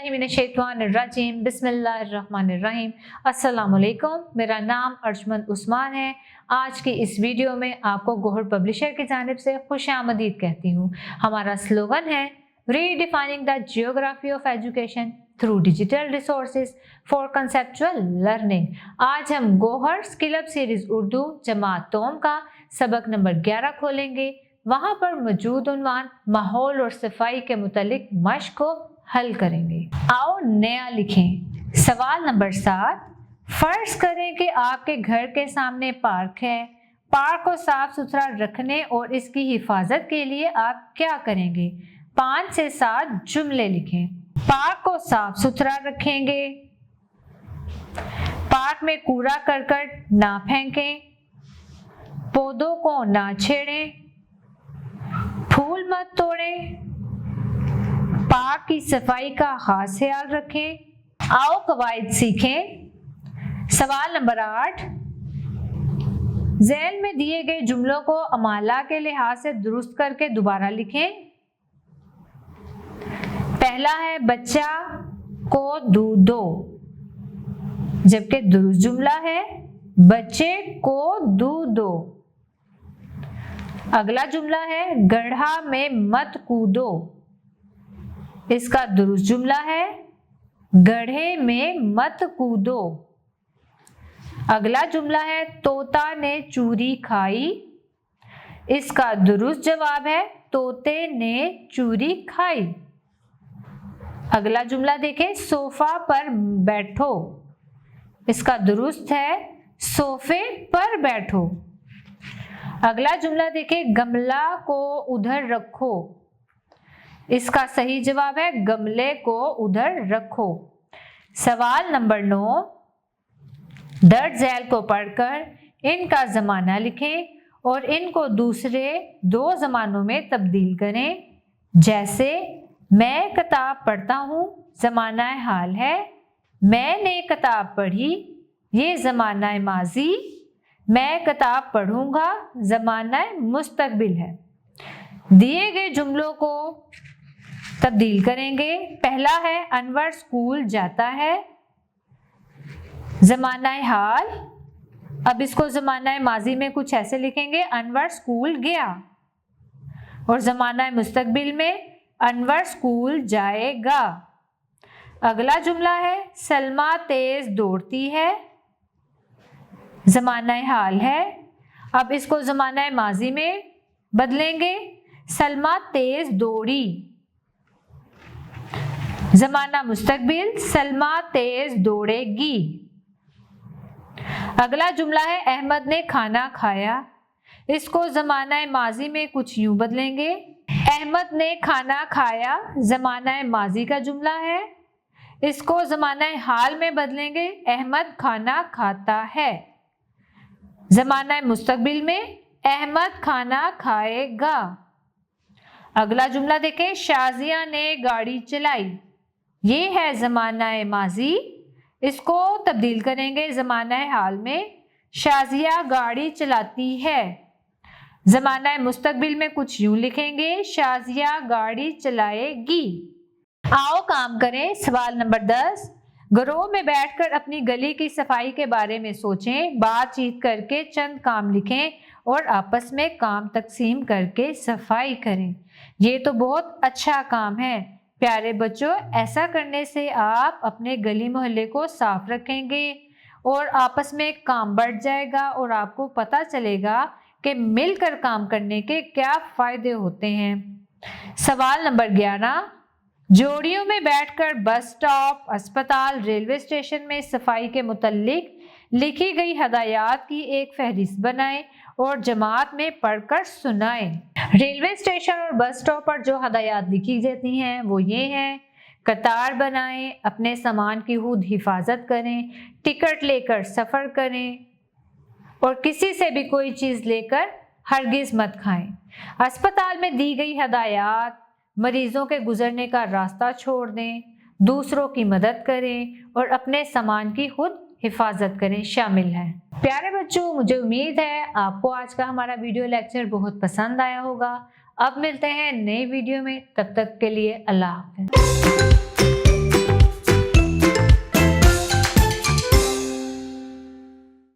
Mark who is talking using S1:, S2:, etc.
S1: बिस्मिल्लाहिर्रहमानिर्रहीम बिस्मिल्लाहिर्रहमानिर्रहीम। अस्सलाम वालेकुम। मेरा नाम अर्जुमंद उस्मान है। आज की इस वीडियो में आपको गौहर पब्लिशर की जानिब से खुशामदीद कहती हूँ। हमारा स्लोगन है redefining the geography of education through digital resources for conceptual learning. आज हम Gauhar skill up series Urdu जमात तोम का सबक नंबर 11 खोलेंगे। वहाँ पर मौजूद उन्वान माहौल और सफाई के मुतालिक मश्क को हल करेंगे। आओ नया लिखें। सवाल नंबर 7, फर्ज करें कि आपके घर के सामने पार्क है। पार्क को साफ सुथरा रखने और इसकी हिफाजत के लिए आप क्या करेंगे? 5 से 7 जुमले लिखें। पार्क को साफ सुथरा रखेंगे। पार्क में कूड़ा करकट ना फेंकें। पौधों को ना छेड़ें। फूल मत तोड़ें। पार्क की सफाई का खास ख्याल रखें। आओ कवायद सीखें। सवाल नंबर 8, ज़ैल में दिए गए जुमलों को अमाला के लिहाज से दुरुस्त करके दोबारा लिखें। पहला है बच्चा को दूध दो, जबकि दुरुस्त जुमला है बच्चे को दूध दो। अगला जुमला है गड्ढा में मत कूदो, इसका दुरुस्त जुमला है गड्ढे में मत कूदो। अगला जुमला है तोता ने चूरी खाई, इसका दुरुस्त जवाब है तोते ने चूरी खाई। अगला जुमला देखें सोफा पर बैठो, इसका दुरुस्त है सोफे पर बैठो। अगला जुमला देखें गमला को उधर रखो, इसका सही जवाब है गमले को उधर रखो। सवाल नंबर 9, दर्ज झैल को पढ़कर इनका ज़माना लिखें और इनको दूसरे 2 ज़मानों में तब्दील करें। जैसे मैं किताब पढ़ता हूँ ज़माना हाल है, मैंने किताब पढ़ी ये ज़माना माजी, मैं किताब पढ़ूंगा ज़माना मुस्तकबिल है। दिए गए जुमलों को तब्दील करेंगे। पहला है अनवर स्कूल जाता है, ज़माना हाल। अब इसको ज़माना माजी में कुछ ऐसे लिखेंगे अनवर स्कूल गया, और ज़माना मुस्तकबिल में अनवर स्कूल जाएगा। अगला जुमला है सलमा तेज दौड़ती है, ज़माना हाल है। अब इसको ज़माना माजी में बदलेंगे सलमा तेज दौड़ी। ज़माना मुस्तकबिल सलमा तेज दौड़ेगी। अगला जुमला है अहमद ने खाना खाया, इसको ज़माना माजी में कुछ यूं बदलेंगे अहमद ने खाना खाया, ज़माना माजी का जुमला है। इसको ज़माना हाल में बदलेंगे अहमद खाना खाता है। ज़माना मुस्तकबिल में अहमद खाना खाएगा। अगला जुमला देखें शाजिया ने गाड़ी चलाई, ये है ज़माना माजी। इसको तब्दील करेंगे ज़माना हाल में शाजिया गाड़ी चलाती है। ज़माना मुस्तकबिल में कुछ यूं लिखेंगे शाजिया गाड़ी चलाएगी। आओ काम करें। सवाल नंबर 10, घरों में बैठकर अपनी गली की सफाई के बारे में सोचें, बातचीत करके चंद काम लिखें और आपस में काम तकसीम करके सफाई करें। ये तो बहुत अच्छा काम है प्यारे बच्चों। ऐसा करने से आप अपने गली मोहल्ले को साफ रखेंगे और आपस में काम बढ़ जाएगा और आपको पता चलेगा कि मिलकर काम करने के क्या फायदे होते हैं। सवाल नंबर 11, जोड़ियों में बैठकर बस स्टॉप, अस्पताल, रेलवे स्टेशन में सफाई के मुतालिक लिखी गई हदायत की एक फहरिस्त बनाएं और जमात में पढ़कर सुनाएं। रेलवे स्टेशन और बस स्टॉप पर जो हदायत लिखी जाती हैं वो ये हैं, कतार बनाएं, अपने सामान की खुद हिफाजत करें, टिकट लेकर सफ़र करें और किसी से भी कोई चीज़ लेकर हरगिज़ मत खाएं। अस्पताल में दी गई हदायत, मरीजों के गुजरने का रास्ता छोड़ दें, दूसरों की मदद करें और अपने सामान की खुद हिफाजत करें शामिल है। प्यारे बच्चों, मुझे उम्मीद है आपको आज का हमारा वीडियो लेक्चर बहुत पसंद आया होगा। अब मिलते हैं नए वीडियो में, तब तक के लिए अल्लाह हाफ़िज़।